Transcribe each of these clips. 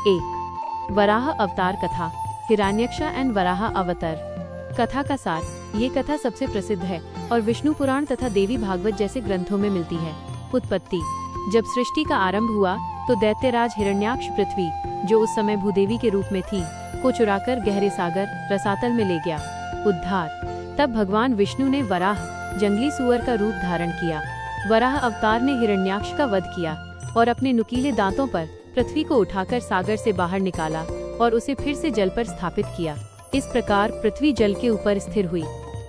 1. वराह अवतार कथा, हिरण्यक्ष एंड वराह अवतार। कथा का सार। ये कथा सबसे प्रसिद्ध है और विष्णु पुराण तथा देवी भागवत जैसे ग्रंथों में मिलती है। उत्पत्ति। जब सृष्टि का आरंभ हुआ तो दैत्यराज हिरण्याक्ष पृथ्वी, जो उस समय भूदेवी के रूप में थी, को चुराकर गहरे सागर रसातल में ले गया। उद्धार। तब भगवान विष्णु ने वराह, जंगली सुअर का रूप धारण किया। वराह अवतार ने हिरण्याक्ष का वध किया और अपने नुकीले दांतों पर पृथ्वी को उठाकर सागर से बाहर निकाला और उसे फिर से जल पर स्थापित किया। इस प्रकार पृथ्वी जल के ऊपर स्थिर हुई।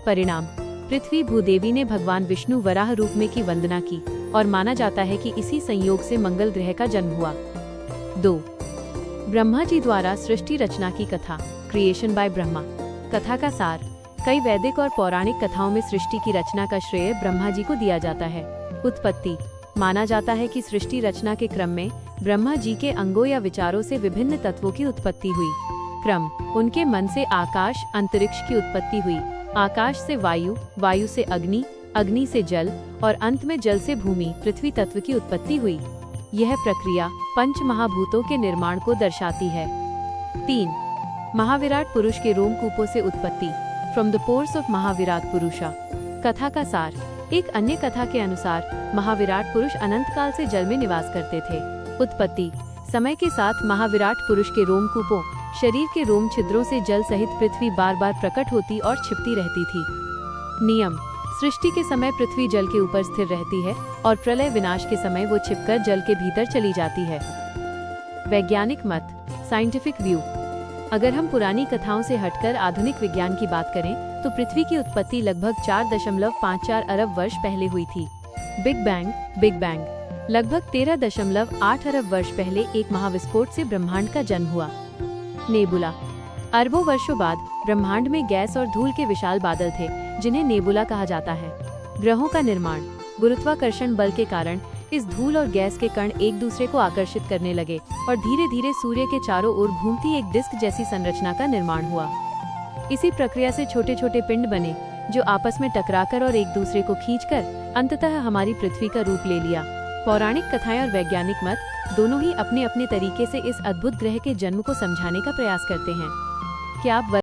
परिणाम। पृथ्वी भूदेवी ने भगवान विष्णु वराह रूप में की वंदना की और माना जाता है कि इसी संयोग से मंगल ग्रह का जन्म हुआ। 2. ब्रह्मा जी द्वारा सृष्टि रचना की कथा, क्रिएशन बाय ब्रह्मा। कथा का सार। कई वैदिक और पौराणिक कथाओं में सृष्टि की रचना का श्रेय ब्रह्मा जी को दिया जाता है। उत्पत्ति। माना जाता है कि सृष्टि रचना के क्रम में ब्रह्मा जी के अंगों या विचारों से विभिन्न तत्वों की उत्पत्ति हुई। क्रम। उनके मन से आकाश, अंतरिक्ष की उत्पत्ति हुई। आकाश से वायु, वायु से अग्नि, अग्नि से जल और अंत में जल से भूमि, पृथ्वी तत्व की उत्पत्ति हुई। यह प्रक्रिया पंच महाभूतों के निर्माण को दर्शाती है। 3. महाविराट पुरुष के रोमकूपों से उत्पत्ति, फ्रॉम द पोर्स ऑफ महाविराट पुरुषा। कथा का सार। एक अन्य कथा के अनुसार महाविराट पुरुष अनंत काल से जल में निवास करते थे। उत्पत्ति। समय के साथ महाविराट पुरुष के रोमकूपों, शरीर के रोम छिद्रों से जल सहित पृथ्वी बार बार प्रकट होती और छिपती रहती थी। नियम। सृष्टि के समय पृथ्वी जल के ऊपर स्थिर रहती है और प्रलय विनाश के समय वो छिपकर जल के भीतर चली जाती है। वैज्ञानिक मत, साइंटिफिक व्यू। अगर हम पुरानी कथाओं से हटकर आधुनिक विज्ञान की बात करें तो पृथ्वी की उत्पत्ति लगभग 4.54 अरब वर्ष पहले हुई थी। बिग बैंग लगभग 13.8 अरब वर्ष पहले एक महाविस्फोट से ब्रह्मांड का जन्म हुआ। नेबुला। अरबों वर्षों बाद ब्रह्मांड में गैस और धूल के विशाल बादल थे, जिन्हें नेबुला कहा जाता है। ग्रहों का निर्माण। गुरुत्वाकर्षण बल के कारण इस धूल और गैस के कण एक दूसरे को आकर्षित करने लगे और धीरे धीरे सूर्य के चारों ओर घूमती एक डिस्क जैसी संरचना का निर्माण हुआ। इसी प्रक्रिया से छोटे छोटे पिंड बने, जो आपस में टकराकर और एक दूसरे को खींचकर अंततः हमारी पृथ्वी का रूप ले लिया। पौराणिक कथाएं और वैज्ञानिक मत दोनों ही अपने अपने तरीके से इस अद्भुत ग्रह के जन्म को समझाने का प्रयास करते हैं। क्या आप